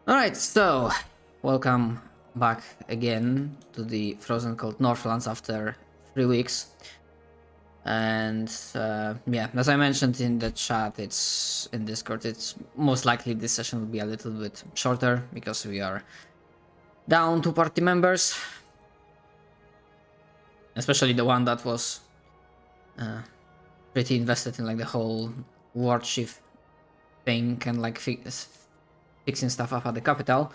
Alright, so welcome back again to the Frozen Cold Northlands after 3 weeks. And yeah, as I mentioned in the chat, it's in Discord, it's most likely this session will be a little bit shorter because we are down 2 party members. Especially the one that was pretty invested in like the whole war chief thing and like fixing stuff up at the capital.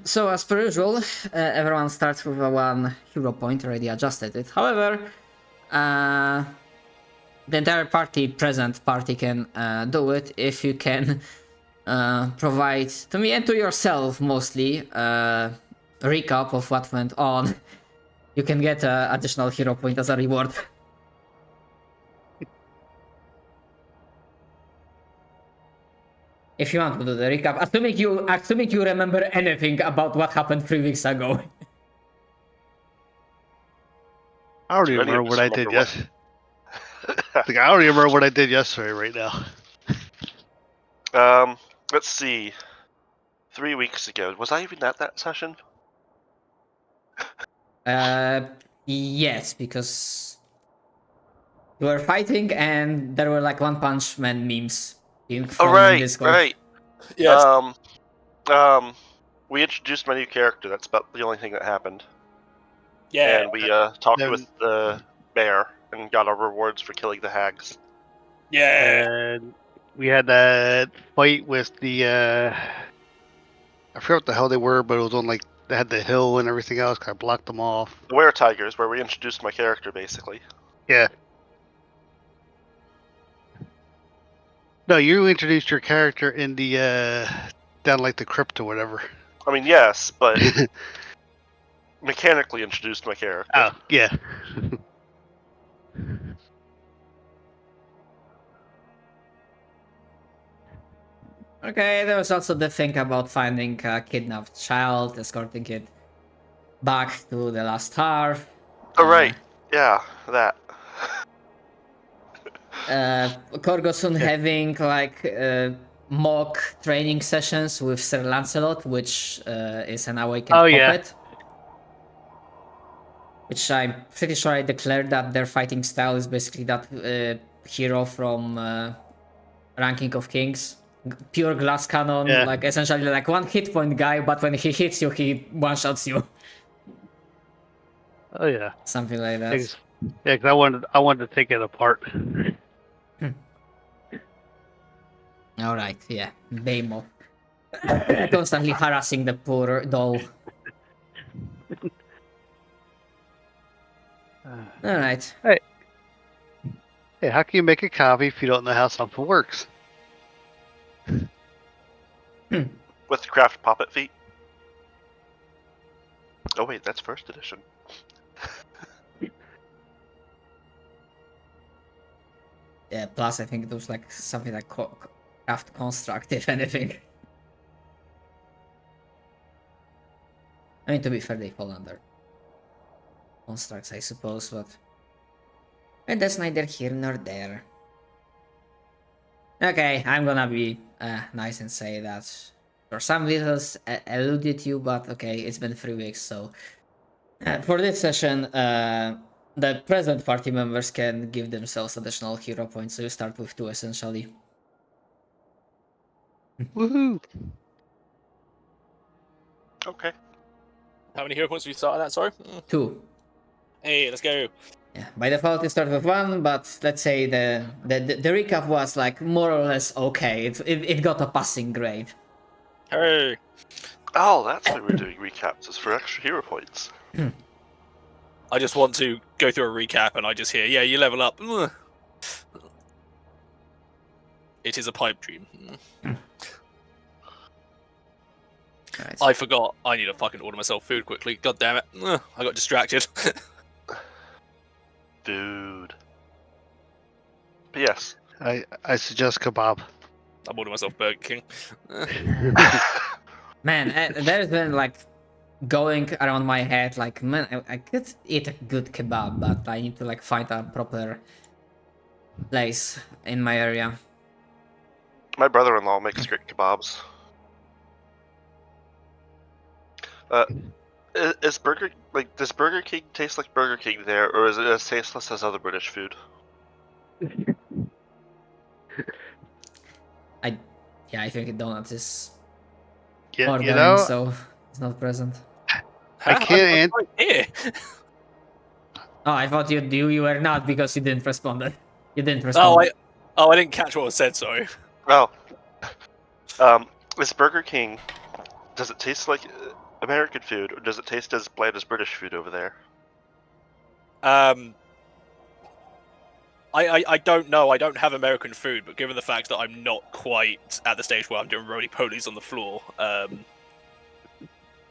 So as per usual, everyone starts with a 1 hero point, already adjusted it. However, the entire present party can do it if you can provide to me and to yourself mostly a recap of what went on. You can get an additional hero point as a reward. If you want to do the recap, assuming you remember anything about what happened 3 weeks ago. I don't even remember what I did yesterday. I don't even remember what I did yesterday right now. Let's see. 3 weeks ago, was I even at that session? Yes, because you were fighting and there were like One Punch Man memes from Discord. Right. Yes. We introduced my new character. That's about the only thing that happened. Yeah. And we talked with the mayor and got our rewards for killing the hags. Yeah. And we had that fight with the I forget what the hell they were, but it was on like they had the hill and everything else. I blocked them off. The Were Tigers, where we introduced my character, basically. Yeah. No, you introduced your character in the down like the crypt or whatever. I mean, yes, but mechanically introduced my character. Oh, yeah. Okay, there was also the thing about finding a kidnapped child, escorting it back to the last hearth. Oh, right. Yeah, that. Korgosun having like mock training sessions with Sir Lancelot, which is an awakened puppet. Which I'm pretty sure I declared that their fighting style is basically that hero from Ranking of Kings. Pure glass cannon, like essentially like 1 hit point guy, but when he hits you, he one-shots you. Oh yeah. Something like that. Yeah, because I wanted to take it apart. Alright, yeah. Baymo. Constantly harassing the poor doll. Alright. Hey, how can you make a copy if you don't know how something works? With craft puppet feet. Oh wait, that's first edition. Yeah, plus I think it was like something like craft construct, if anything. I mean, to be fair, they fall under constructs, I suppose, but... And that's neither here nor there. Okay, I'm gonna be nice and say that for some reasons eluded you, but okay, it's been 3 weeks, so... for this session, the present party members can give themselves additional hero points, so you start with 2 essentially. Woohoo! Okay. How many hero points have you started at? Sorry? 2. Hey, let's go. Yeah, by default you start with 1, but let's say the recap was like more or less okay. It got a passing grade. Hey. Oh, that's why we're doing recaps, is for extra hero points. I just want to go through a recap and I just hear, yeah, you level up. It is a pipe dream. Right. I forgot. I need to fucking order myself food quickly. God damn it. I got distracted. Dude. But yes. I suggest kebab. I'm ordering myself Burger King. Man, there's been like going around my head like, man, I could eat a good kebab, but I need to like find a proper place in my area. My brother-in-law makes great kebabs. Is does Burger King taste like Burger King there, or is it as tasteless as other British food? I think donuts is Yeah, ordering, so it's not present. I can't. I'm right here. Oh, I thought you were not because you didn't respond. You didn't respond. I didn't catch what was said. Sorry. Oh, is Burger King? Does it taste like American food, or does it taste as bland as British food over there? I don't know. I don't have American food, but given the fact that I'm not quite at the stage where I'm doing roly polies on the floor,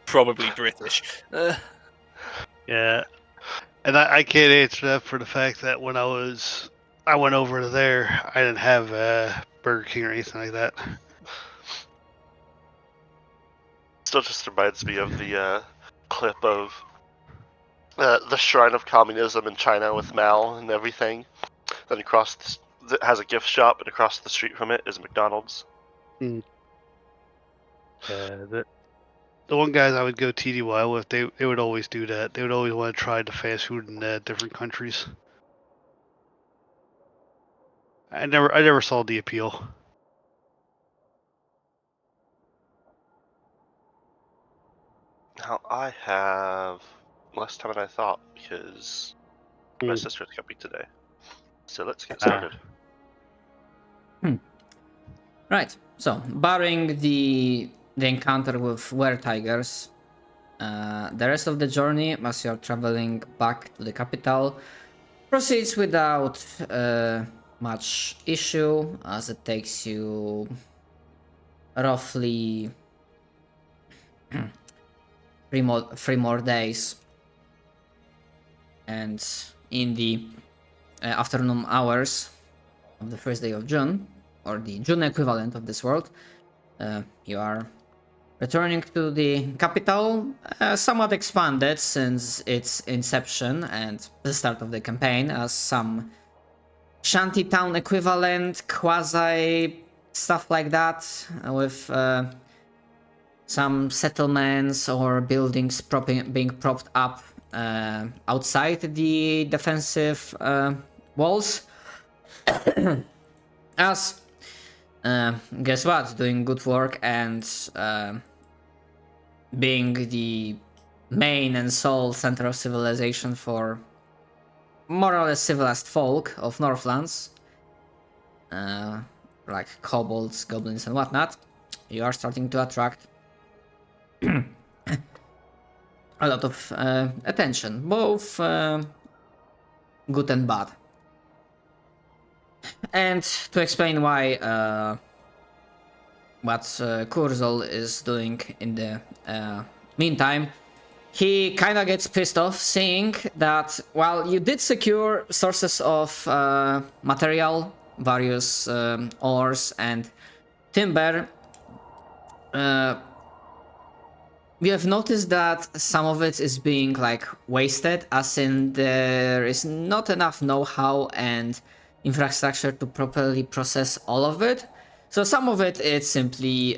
probably British. Yeah, and I can't answer that for the fact that when I went over to there, I didn't have Burger King or anything like that. Still just reminds me of the clip of the Shrine of Communism in China with Mao and everything. Then it has a gift shop, and across the street from it is McDonald's. The one guys I would go TDY with, they would always do that. They would always want to try the fast food in different countries. I never saw the appeal. Now I have less time than I thought because my sister's coming today. So let's get started. Right. So, barring the encounter with were-tigers, the rest of the journey, as you're traveling back to the capital, proceeds without much issue, as it takes you roughly three more days. And in the afternoon hours of the first day of June, or the June equivalent of this world, you are returning to the capital, somewhat expanded since its inception and the start of the campaign, as some shantytown equivalent, quasi stuff like that, with some settlements or buildings being propped up outside the defensive walls. As guess what, doing good work and being the main and sole center of civilization for more or less civilized folk of Northlands, like kobolds, goblins, and whatnot, you are starting to attract a lot of attention, both good and bad. And to explain why, what Kurzol is doing in the meantime, he kind of gets pissed off seeing that while you did secure sources of material, various ores and timber, we have noticed that some of it is being like wasted, as in there is not enough know-how and infrastructure to properly process all of it. So some of it is simply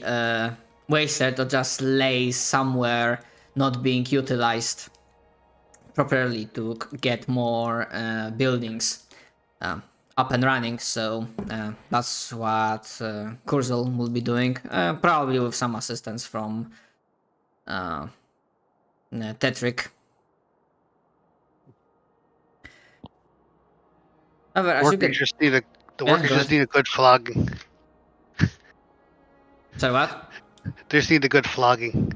wasted or just lays somewhere not being utilized properly to get more buildings up and running. So that's what Kurzil will be doing, probably with some assistance from Tetrick. However, as you Workers get... just need a go good flogging. Sorry, what? They just need a good flogging.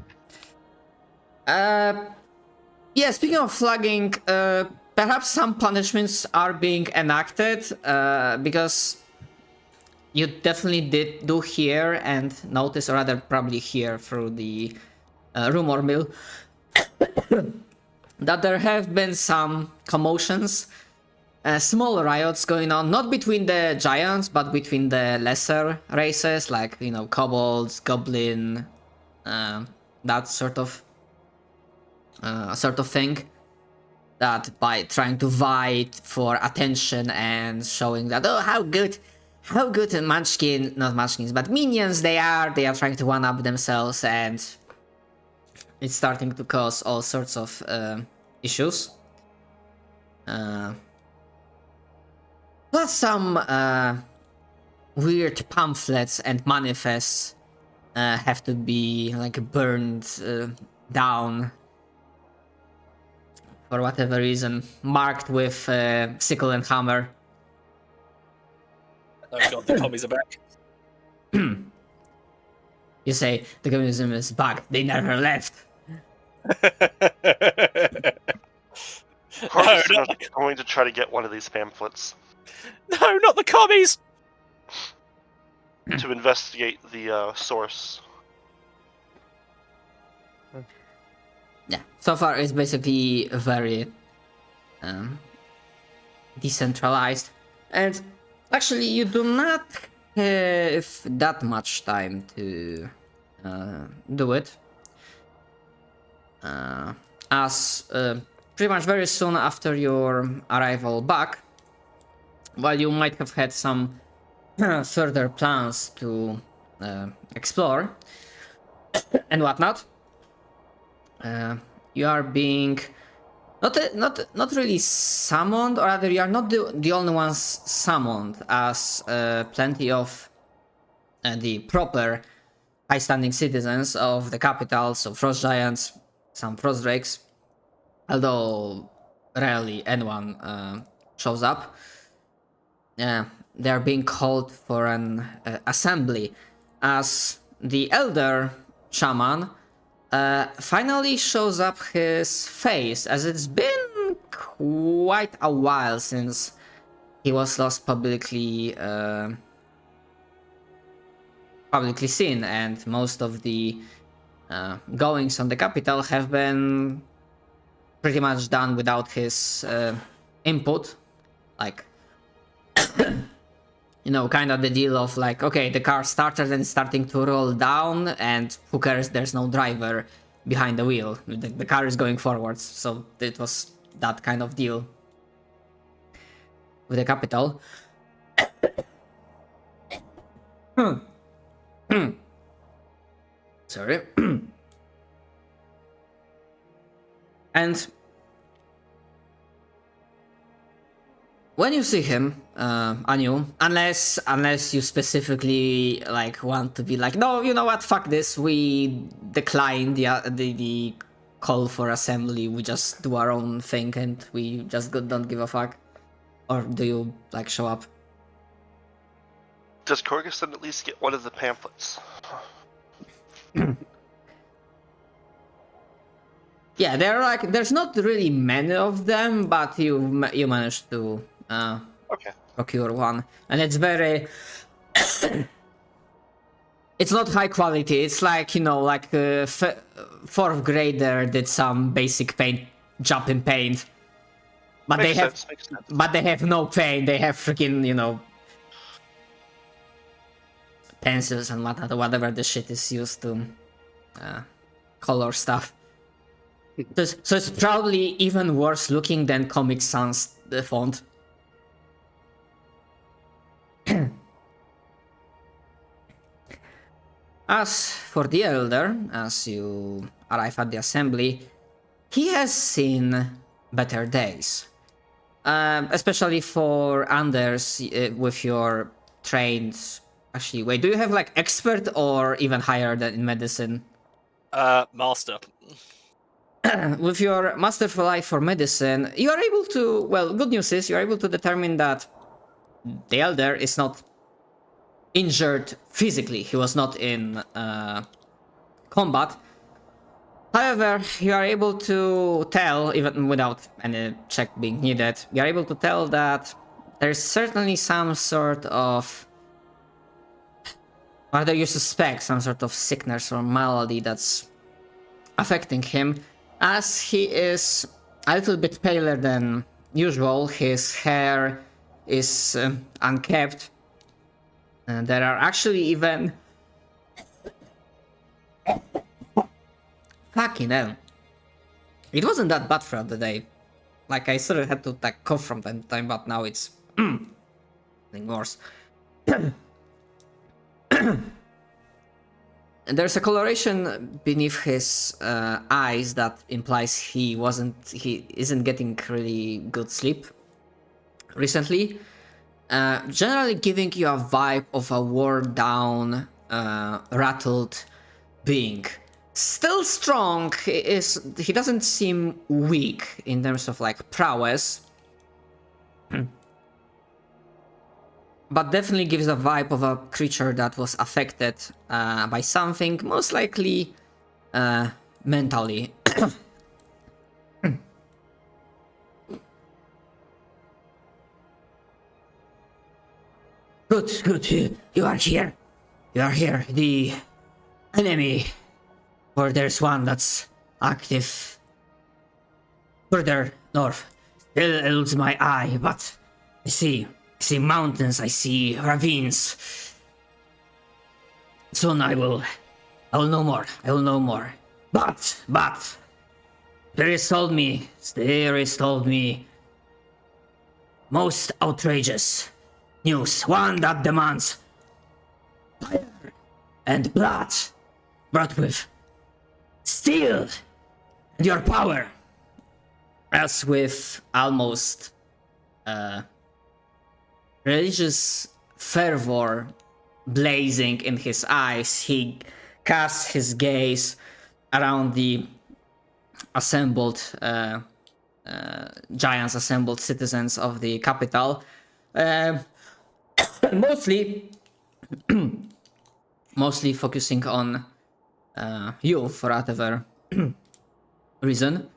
Yeah, speaking of flogging, perhaps some punishments are being enacted, because you definitely did do hear and notice, or rather probably hear through the rumor mill, that there have been some commotions, small riots going on, not between the giants, but between the lesser races, like, you know, kobolds, goblin, that sort of thing. That by trying to vie for attention and showing that, oh, how good and not munchkins, but minions they are trying to one-up themselves and it's starting to cause all sorts of issues. Plus some weird pamphlets and manifests have to be like burned down for whatever reason, marked with sickle and hammer. Oh god, the commies are back. You say the communism is back. They never left. Corvus No, is going to try to get one of these pamphlets No, not the commies! to investigate the source. Yeah. So far, it's basically very decentralized, and actually, you do not have that much time to do it, as pretty much very soon after your arrival back, while you might have had some further plans to explore and whatnot, you are being not really summoned, or rather you are not the only ones summoned, as plenty of the proper high-standing citizens of the capital, so frost giants, some frost drakes, although rarely anyone shows up. They are being called for an assembly, as the elder shaman finally shows up his face, as it's been quite a while since he was last publicly seen, and most of the goings on the capital have been pretty much done without his input, like you know, kind of the deal of like, okay, the car started and it's starting to roll down, and who cares, there's no driver behind the wheel, the car is going forwards. So it was that kind of deal with the capital. Sorry. And when you see him, Anu, unless you specifically like want to be like, no, you know what, fuck this, we decline the call for assembly, we just do our own thing and we just don't give a fuck, or do you like show up? Does Corguson at least get one of the pamphlets? Yeah, there's not really many of them, but you managed to Okay. procure one, and it's very it's not high quality. It's like, you know, like fourth grader did some basic paint job in paint, but Makes they sense. have no paint. They have freaking, you know, pencils and whatever the shit is used to color stuff. So it's probably even worse looking than Comic Sans the font. As for the elder, as you arrive at the assembly, he has seen better days. Especially for Anders, with your trained... Actually, wait, do you have like expert or even higher than in medicine? Master. With your Master for Life for Medicine, you are able to... Well, good news is you are able to determine that the elder is not injured physically. He was not in combat. However, you are able to tell, even without any check being needed, you are able to tell that there's certainly some sort of... Rather, you suspect some sort of sickness or malady that's affecting him, as he is a little bit paler than usual. His hair is unkempt. And there are actually even... Fucking hell. It wasn't that bad throughout the day. Like, I sort of had to like cough from time to time, but now it's getting worse. there's a coloration beneath his eyes that implies he isn't getting really good sleep recently. Generally giving you a vibe of a worn down, rattled being. Still strong, he doesn't seem weak in terms of like prowess. But definitely gives a vibe of a creature that was affected by something, most likely mentally. Good, you are here. You are here. The enemy, or there's one that's active further north. Still eludes my eye, but I see mountains, I see ravines. Soon I will know more. But Spirit told me most outrageous news, one that demands fire and blood, brought with steel and your power. As with almost religious fervor blazing in his eyes, he casts his gaze around the assembled giants, assembled citizens of the capital, mostly focusing on you for whatever reason.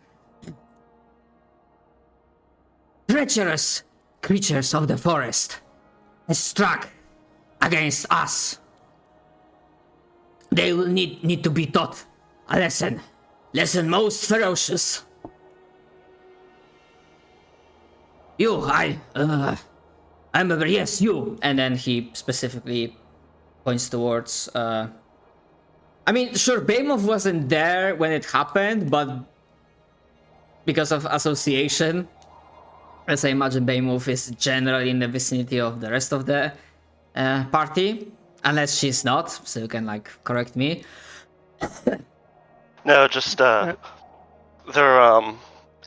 Treacherous creatures of the forest has struck against us. They will need to be taught a lesson most ferocious. You, I remember, yes, you. And then he specifically points towards, I mean, sure, Behemoth wasn't there when it happened, but because of association, as I imagine Behemoth is generally in the vicinity of the rest of the party. Unless she's not, so you can, like, correct me. No, just,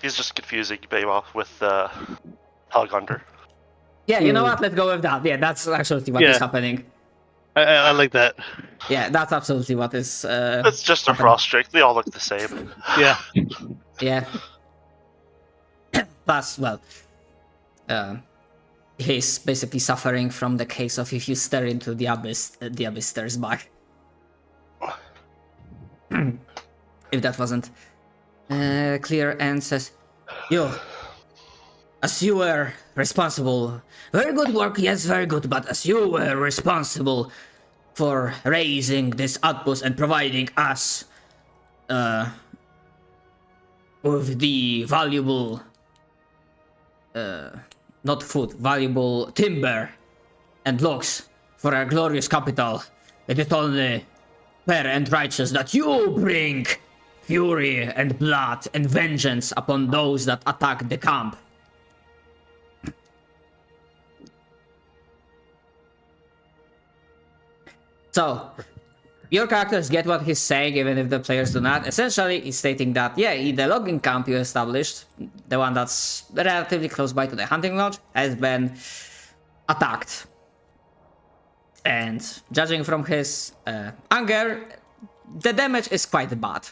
he's just confusing Behemoth with, Hellgunder. Yeah, you know what? Let's go with that. Yeah, that's actually what is happening. I like that. Yeah, that's absolutely what is. It's just a frost drake. They all look the same. Yeah. Yeah. Plus, well, he's basically suffering from the case of if you stare into the abyss stares back. If that wasn't clear, and says, you, as you were responsible, very good work, yes, very good, but as you were responsible for raising this outpost and providing us with the valuable, not food, valuable timber and logs for our glorious capital, it is only fair and righteous that you bring fury and blood and vengeance upon those that attack the camp. So, your characters get what he's saying, even if the players do not. Essentially, he's stating that, yeah, the logging camp you established, the one that's relatively close by to the hunting lodge, has been attacked. And judging from his anger, the damage is quite bad.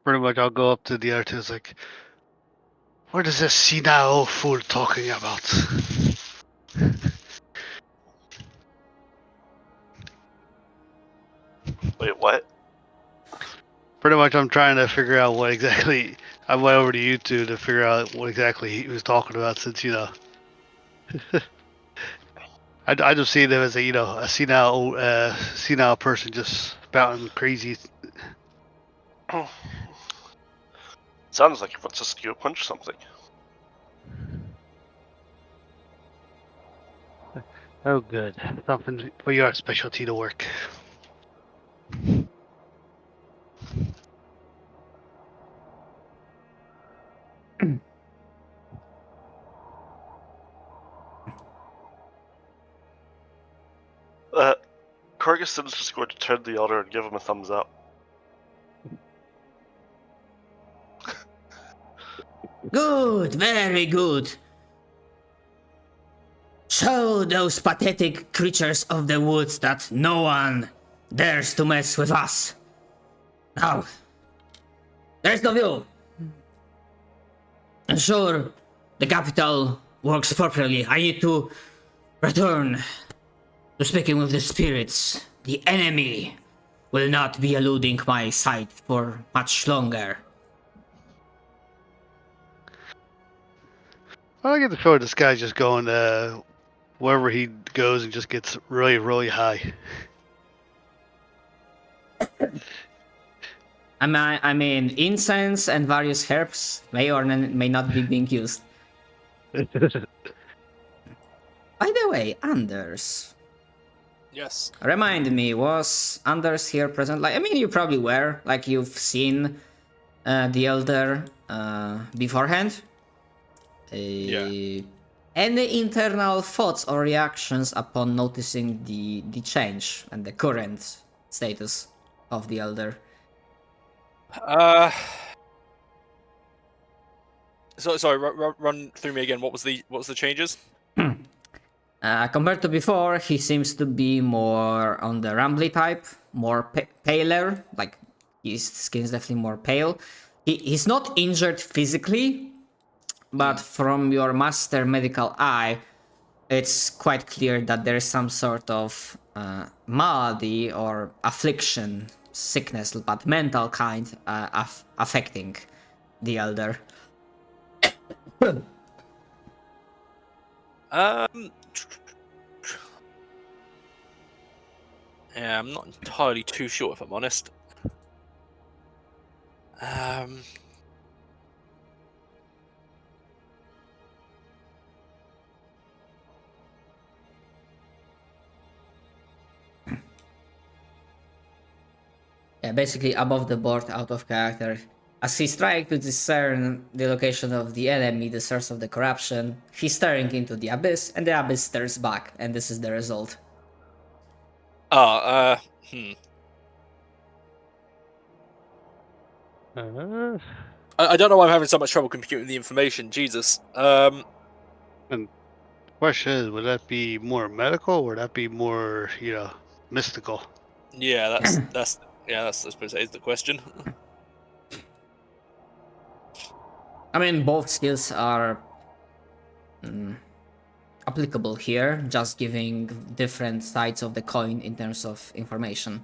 Pretty much, I'll go up to the artist like, what is this senile fool talking about? Wait, what? Pretty much, I'm trying to figure out what exactly. I went over to YouTube to figure out what exactly he was talking about, since I just see them as a senile person just spouting crazy. Sounds like he wants to skew punch something. Oh, good. Something for your specialty to work. Corguson's just going to turn to the elder and give him a thumbs up. Good, very good. Show those pathetic creatures of the woods that no one dares to mess with us. Now, the rest of you, ensure the capital works properly. I need to return to speaking with the spirits. The enemy will not be eluding my sight for much longer. I get the feeling this guy's just going wherever he goes and just gets really, really high. I mean, incense and various herbs may or may not be being used. By the way, Anders. Yes. Remind me, was Anders here present? Like, I mean, you probably were. Like, you've seen the Elder beforehand. Yeah. Any internal thoughts or reactions upon noticing the change and the current status of the Elder? Sorry, run through me again. What was the changes? Compared to before, he seems to be more on the rambly type, more paler. Like, his skin is definitely more pale. He's not injured physically, but from your master medical eye, it's quite clear that there is some sort of malady or affliction, sickness, but mental kind, affecting the Elder. Yeah, I'm not entirely too sure if I'm honest. Yeah, basically above the board, out of character. As he's trying to discern the location of the enemy, the source of the corruption, he's staring into the abyss, and the abyss stares back, and this is the result. I don't know why I'm having so much trouble computing the information. Jesus. And the question is, would that be more medical, or would that be more, mystical? Yeah, that's I suppose that is the question. I mean, both skills are applicable here, just giving different sides of the coin in terms of information.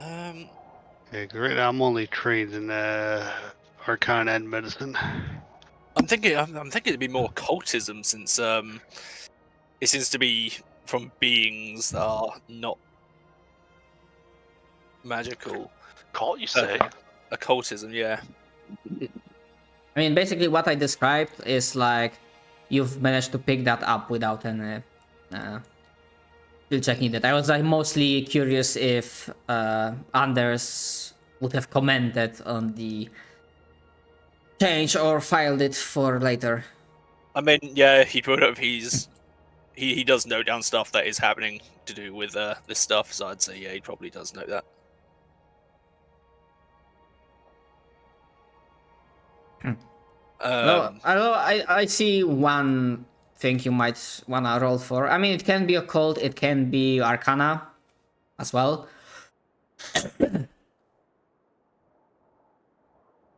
Okay, great. I'm only trained in Arcana and Medicine. I'm thinking it'd be more occultism, since it seems to be from beings that are not magical. Call you say? Occultism, yeah. I mean, basically what I described is like you've managed to pick that up without any still checking that. I was like mostly curious if Anders would have commented on the change or filed it for later. I mean, yeah, he would have. He does note down stuff that is happening to do with this stuff, so I'd say yeah, he probably does note that. Well, I see one thing you might wanna roll for. I mean, it can be occult, it can be Arcana as well.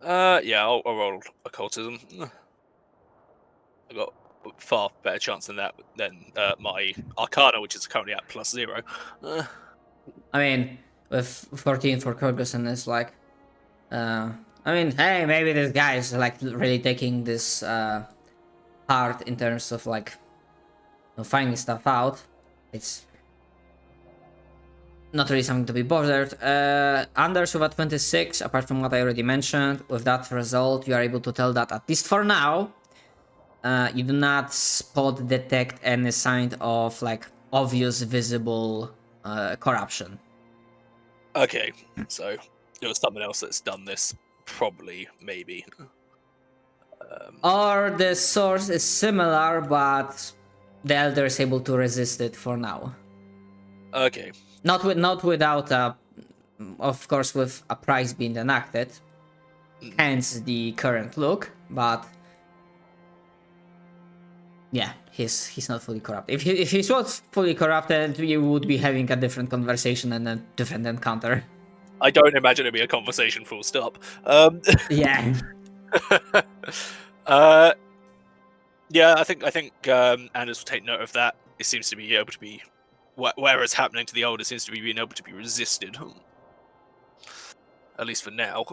Yeah, I'll roll occultism. I got a far better chance than my Arcana, which is currently at +0. I mean, with 14 for Kyrgyzstan, it's like, I mean, hey, maybe this guy is like really taking this hard in terms of like finding stuff out. It's not really something to be bothered. Anders with a 26, apart from what I already mentioned, with that result, you are able to tell that at least for now, you do not spot detect any sign of like obvious visible corruption. Okay, so it was someone else that's done this. Probably, maybe. Or the source is similar, but the Elder is able to resist it for now. Okay. Not without of course, with a price being enacted. Hence the current look, but yeah, he's not fully corrupt. If he was fully corrupted, we would be having a different conversation and a different encounter. I don't imagine it'd be a conversation. Full stop. Yeah. Yeah, I think Anders will take note of that. It seems to be able to be, whatever is happening to the old, it seems to be being able to be resisted, at least for now.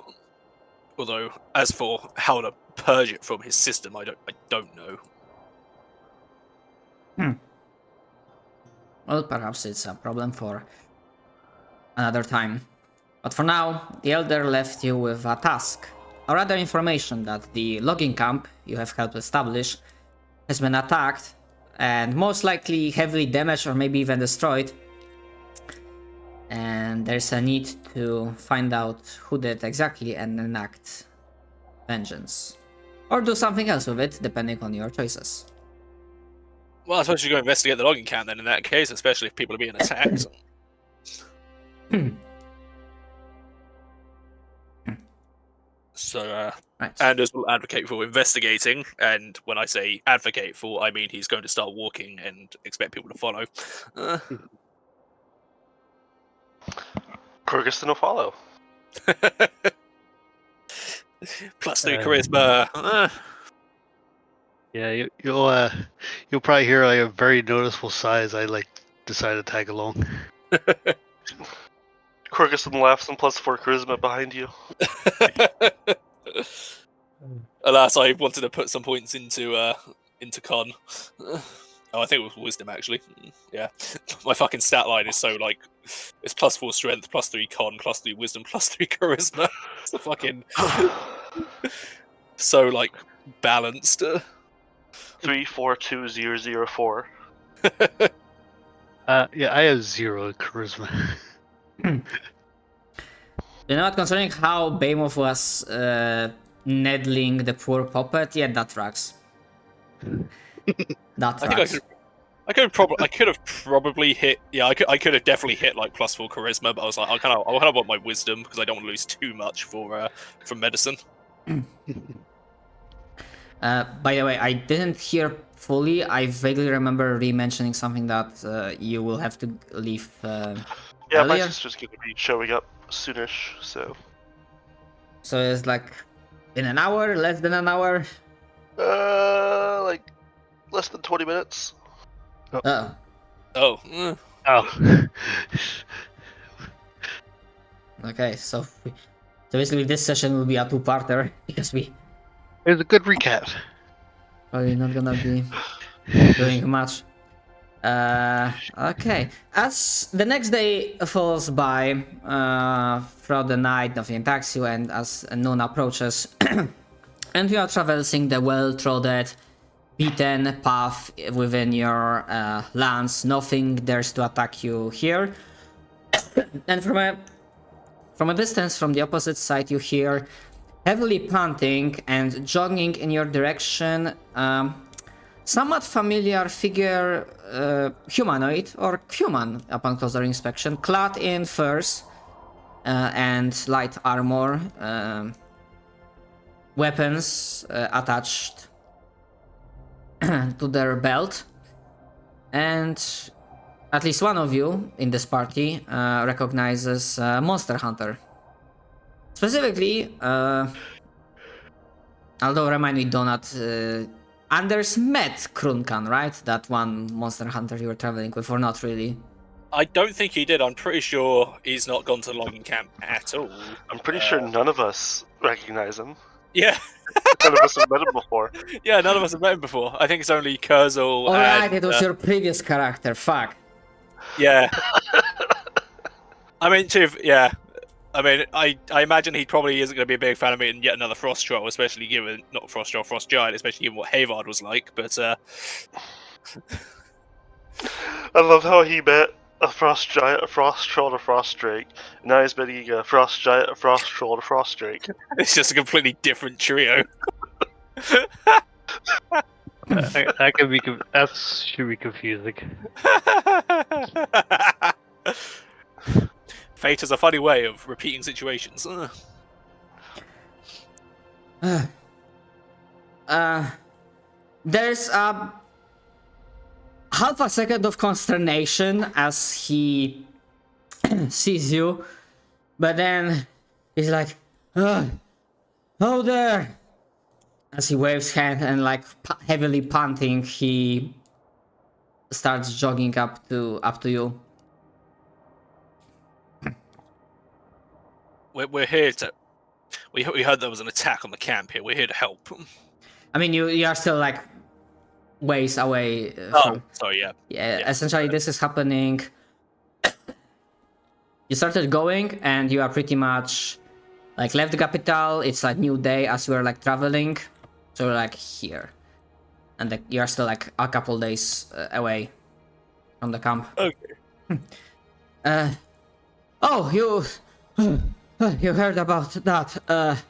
Although, as for how to purge it from his system, I don't know. Well, perhaps it's a problem for another time. But for now, the Elder left you with a task, or rather information that the logging camp you have helped establish has been attacked and most likely heavily damaged or maybe even destroyed. And there's a need to find out who did exactly and enact vengeance. Or do something else with it, depending on your choices. Well, I suppose you go investigate the logging camp then in that case, especially if people are being attacked. So, right. Anders will advocate for investigating, and when I say advocate for, I mean he's going to start walking and expect people to follow. Kyrgyzstan will follow. +3 charisma. Yeah, you'll probably hear like a very noticeable sigh as I like decide to tag along. Kyrgyzstan laughs and +4 charisma behind you. Alas, I wanted to put some points into con. Oh, I think it was wisdom actually. Yeah, my fucking stat line is so like it's +4 strength, +3 con, +3 wisdom, +3 charisma. It's a fucking so like balanced. 342004. Yeah, I have 0 charisma. You know what, considering how Behemoth was needling the poor puppet, yeah, that tracks. That tracks. I could have probably hit. Yeah, I could have definitely hit like +4 charisma, but I was like, I kind of want my wisdom because I don't want to lose too much for from medicine. By the way, I didn't hear fully. I vaguely remember re-mentioning something that you will have to leave. Yeah, my earlier. sister's gonna be showing up soonish, so. So it's like in an hour, less than an hour. Like less than 20 minutes. Oh. Oh. Oh. Okay, so basically this session will be a two-parter because we There's a good recap. probably not gonna be doing much. Okay. As the next day falls by, throughout the night, nothing attacks you, and as noon approaches, and you are traversing the well-trodden, beaten path within your lands, nothing dares to attack you here. And from a distance, from the opposite side, you hear heavily panting and jogging in your direction. Somewhat familiar figure, humanoid or human upon closer inspection, clad in furs and light armor, weapons attached to their belt, and at least one of you in this party recognizes Monster Hunter. Specifically, although remind me, Donut, Anders met Krunkan, right? That one Monster Hunter you were traveling with, or not really? I don't think he did. I'm pretty sure he's not gone to the logging camp at all. I'm pretty sure none of us recognize him. Yeah. None of us have met him before. Yeah, none of us have met him before. I think it's only Kurzel. Alright, it was your previous character, fuck. Yeah. I mean, yeah. I mean, I imagine he probably isn't going to be a big fan of meeting yet another Frost Troll, especially given, not Frost Troll, Frost Giant, especially given what Havard was like, but I love how he met a frost giant, a frost troll, a frost drake. Now he's being a frost giant, a frost troll, a frost drake. It's just a completely different trio. That could be. That should be confusing. Fate has a funny way of repeating situations. There's a half a second of consternation as he sees you, but then he's like, "Oh there!" As he waves hand and like heavily panting, he starts jogging up to you. We're here to. We heard there was an attack on the camp here. We're here to help. I mean, you are still like ways away from. Sorry, yeah. Yeah, essentially, this is happening. You started going, and you are pretty much like left the capital. It's like new day as you are like traveling, so you're like here, and like, you are still like a couple days away from the camp. Okay. Oh, you heard about that?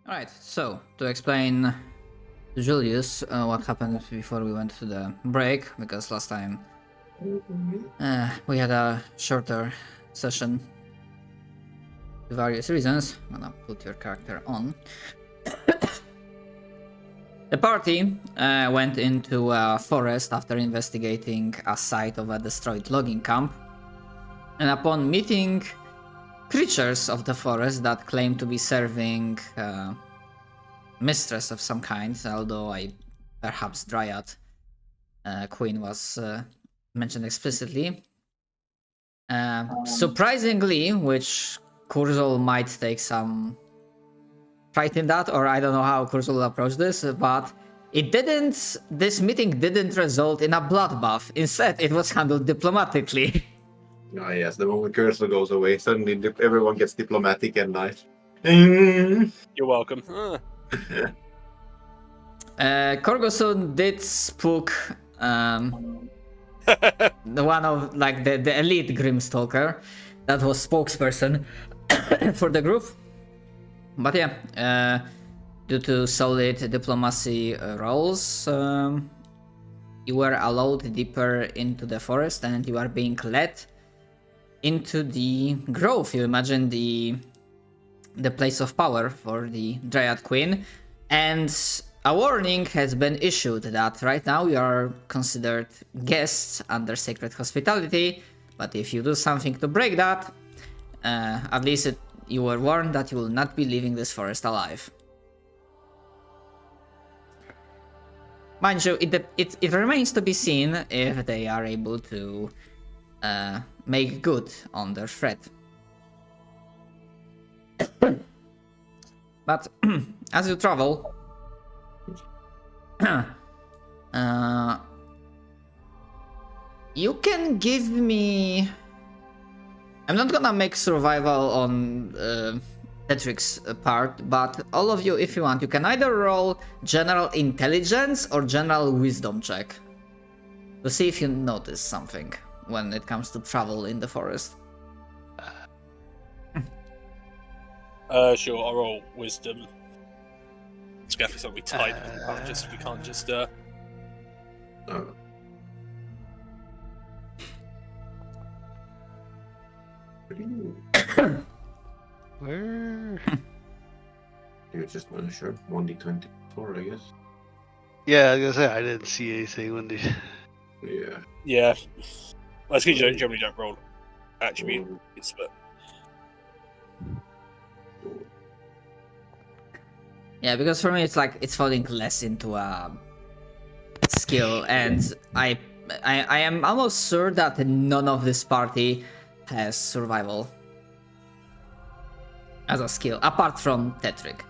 Alright, so to explain to Julius what happened before we went to the break, because last time we had a shorter session for various reasons. I'm gonna put your character on. The party went into a forest after investigating a site of a destroyed logging camp, and upon meeting creatures of the forest that claim to be serving mistress of some kind, although perhaps Dryad Queen was mentioned explicitly. Surprisingly, which Kurzul might take some pride in that, or I don't know how Kurzul will approach this, but this meeting didn't result in a bloodbath. Instead, it was handled diplomatically. Ah, yes, the moment Cursor goes away, suddenly everyone gets diplomatic and nice. Mm. You're welcome. Korgosun did spook the one of like the elite Grimstalker that was spokesperson for the group. But yeah, due to solid diplomacy roles, you were allowed deeper into the forest and you are being led into the grove. You imagine the place of power for the Dryad Queen, and a warning has been issued that right now you are considered guests under sacred hospitality, but if you do something to break that, at least you were warned that you will not be leaving this forest alive. Mind you, it remains to be seen if they are able to make good on their threat. But as you travel, you can give me... I'm not gonna make survival on Tetric's part, but all of you, if you want, you can either roll general intelligence or general wisdom check to see if you notice something when it comes to travel in the forest. Sure, I'll roll wisdom. It's definitely something we type. We can't just. Where? You're just sure 1d24, I guess. Yeah, I was gonna say I didn't see anything when they. Yeah. Yeah. Well, it's because you generally don't roll attributes, but. Yeah, because for me it's like it's falling less into a skill, and I am almost sure that none of this party has survival as a skill, apart from Tetric.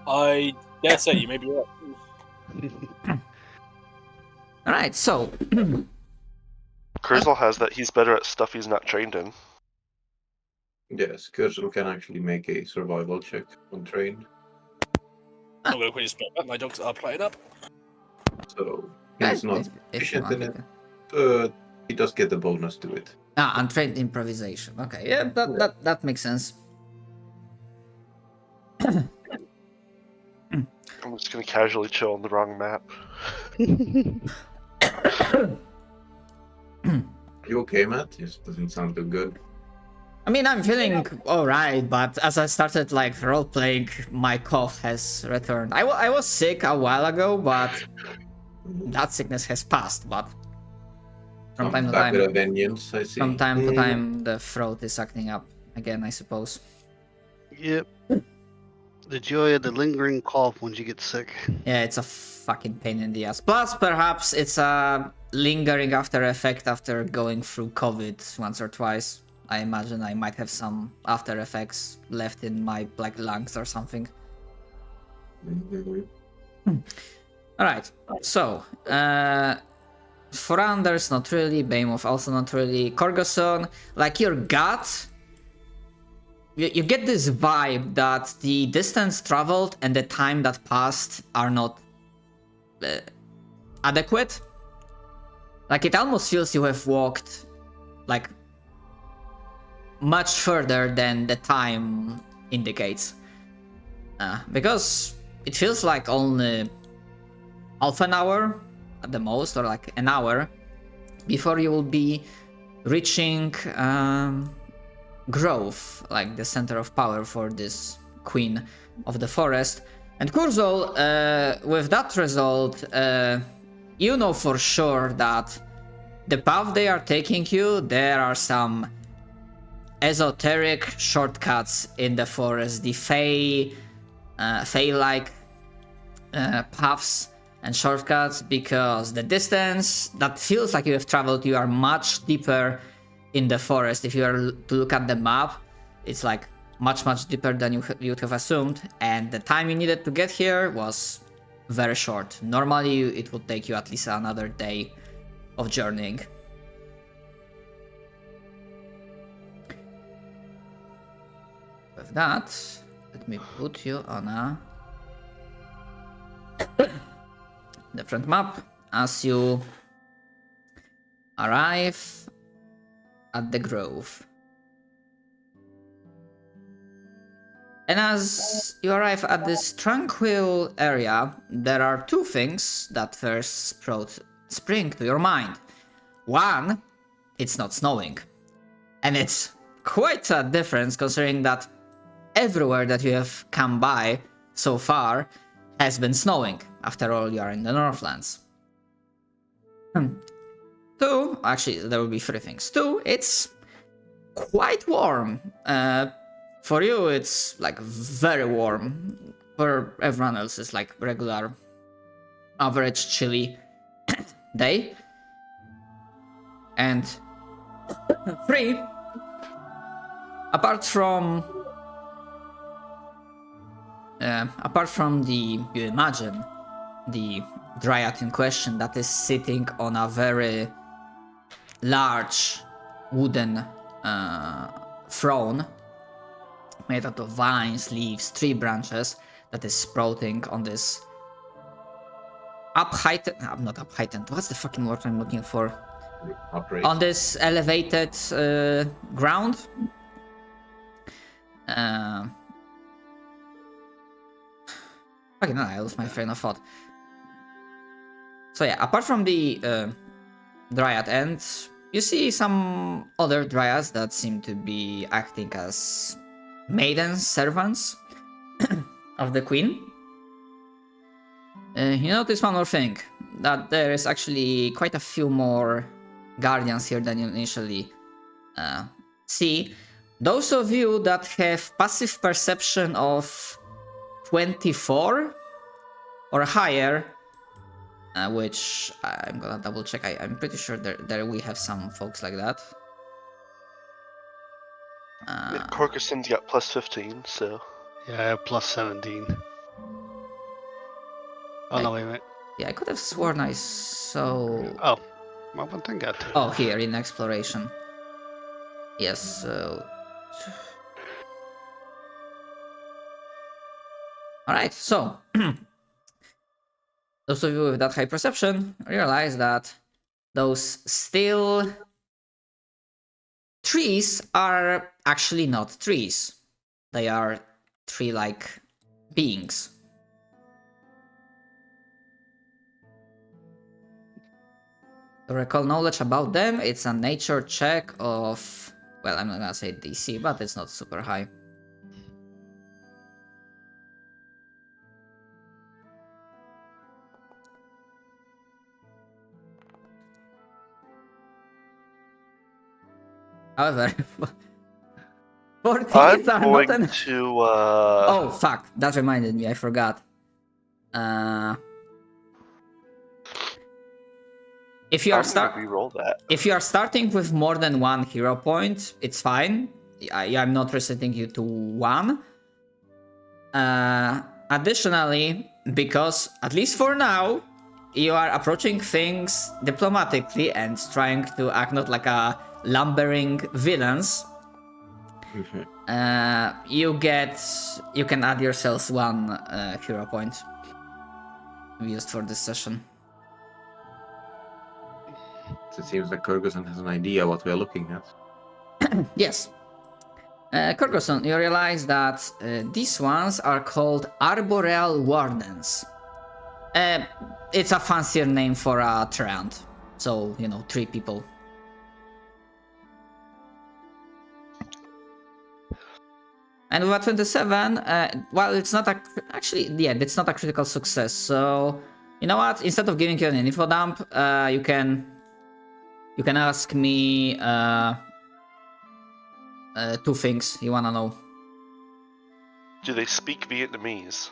I dare say you may be right. Alright, so Kurzel has that he's better at stuff he's not trained in. Yes, Cursor can actually make a survival check on train. I'm going to put his back. My dogs are playing up. So he's not if you efficient want, in you it, can. but he does get the bonus to it. Untrained improvisation. Okay, yeah, that makes sense. I'm just gonna casually chill on the wrong map. You okay, Matt? This doesn't sound too good. I mean, I'm feeling alright, but as I started like role-playing, my cough has returned. I was sick a while ago, but that sickness has passed, but from time to Back with a time, vengeance, I see. from time to time, the throat is acting up again, I suppose. Yep. The joy of the lingering cough once you get sick. Yeah, it's a fucking pain in the ass. Plus, perhaps it's a lingering after effect after going through COVID once or twice. I imagine I might have some after effects left in my black lungs or something. Alright, so for Anders, not really. Behemoth also not really. Korgoson, like your gut, you get this vibe that the distance traveled and the time that passed are not adequate. Like it almost feels you have walked like much further than the time indicates. Because it feels like only half an hour at the most, or like an hour, before you will be reaching Grove, like the center of power for this Queen of the Forest. And Kurzol, with that result, you know for sure that the path they are taking you, there are some esoteric shortcuts in the forest, the Fey-like paths and shortcuts, because the distance that feels like you have traveled, you are much deeper in the forest. If you are to look at the map, it's like much deeper than you'd have assumed, and the time you needed to get here was very short. Normally it would take you at least another day of journeying. With that, let me put you on a different map as you arrive at the Grove. And as you arrive at this tranquil area, there are two things that first spring to your mind. One, it's not snowing. And it's quite a difference considering that everywhere that you have come by so far has been snowing. After all, you are in the Northlands. Two, actually, there will be three things. Two, it's quite warm. For you, it's like very warm. For everyone else, it's like regular, average chilly day. And three, apart from the, you imagine, the Dryad in question that is sitting on a very large wooden throne made out of vines, leaves, tree branches that is sprouting on this not up-heightened, what's the fucking word I'm looking for? Upraised. On this elevated ground. Fucking no, I lost my train of thought. So yeah, apart from the Dryad end, you see some other Dryads that seem to be acting as maidens, servants of the Queen. You notice one more thing, that there is actually quite a few more guardians here than you initially see. Those of you that have passive perception of 24 or higher, which I'm gonna double check, I'm pretty sure there we have some folks like that. Corcuson's got plus 15, so. Yeah, I have plus 17. Oh, no, wait a minute. Yeah, I could have sworn I saw... Oh, my one thing got to. Oh, here in exploration. Yes, so... Alright, so... Those of you with that high perception realize that those still trees are actually not trees. They are tree-like beings. To recall knowledge about them, it's a nature check of... Well, I'm not gonna say DC, but it's not super high. However, 14 I'm are not going enough. to. Oh fuck! That reminded me. I forgot. If you are re-roll that. if you are starting with more than one hero point, it's fine. I'm not resetting you to one. Additionally, because at least for now, you are approaching things diplomatically and trying to act not like a lumbering villains. You can add yourselves one hero point used for this session. It seems like Kyrgyzstan has an idea what we are looking at. Yes. Corgoson, you realize that these ones are called Arboreal Wardens. It's a fancier name for a treant. So, 3 people. And with a 27, well, it's not it's not a critical success. So, you know what? Instead of giving you an info dump, you can ask me 2 things you wanna know. Do they speak Vietnamese?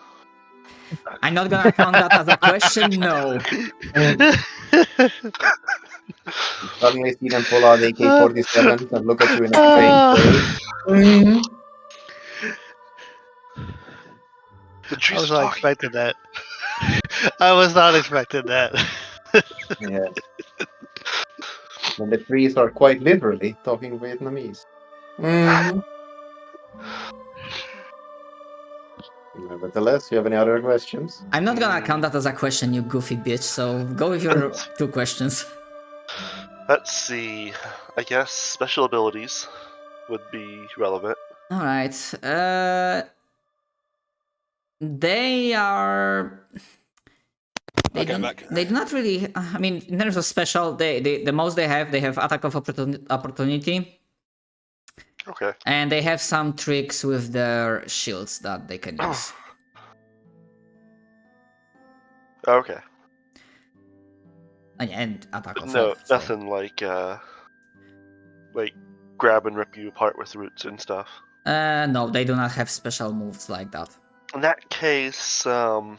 I'm not gonna count that as a question. No. Suddenly see them pull out AK-47s and look at you in a strange way. Mm. The I trees was are not talking. expecting that. I was not expecting that. Yeah. And the trees are quite literally talking Vietnamese. Mm. Nevertheless, you have any other questions? I'm not gonna count that as a question, you goofy bitch. So go with your 2 questions. Let's see. I guess special abilities would be relevant. All right. They are. They Okay, don't. back. They do not really. I mean, in terms of special, the most they have attack of opportunity, Okay. and they have some tricks with their shields that they can use. Okay. And attack But of no, op, so. nothing like grab and rip you apart with roots and stuff. No, they do not have special moves like that. In that case, I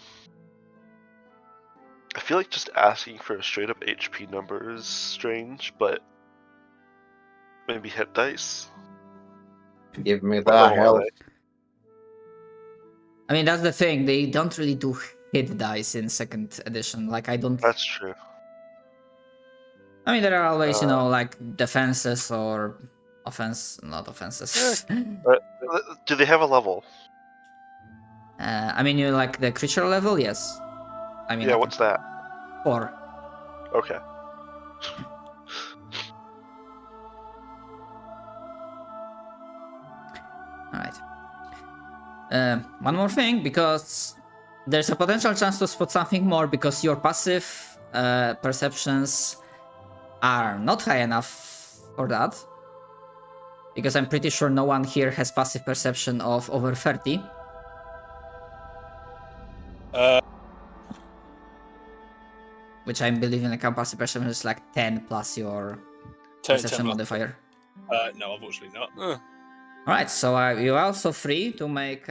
feel like just asking for a straight up HP number is strange, but maybe hit dice. Give me What the level are hell. they? I mean, that's the thing. They don't really do hit dice in 2nd edition. Like, I don't. That's true. I mean, there are always, like defenses or not offenses. Do they have a level? I mean, you like the creature level? Yes. I mean, Yeah, like what's that? 4. Okay. Alright. One more thing, because there's a potential chance to spot something more, because your passive perceptions are not high enough for that. Because I'm pretty sure no one here has passive perception of over 30. Which I believe in the passive perception is like 10 plus your 10 perception modifier. No, unfortunately not. Alright, so you're also free to make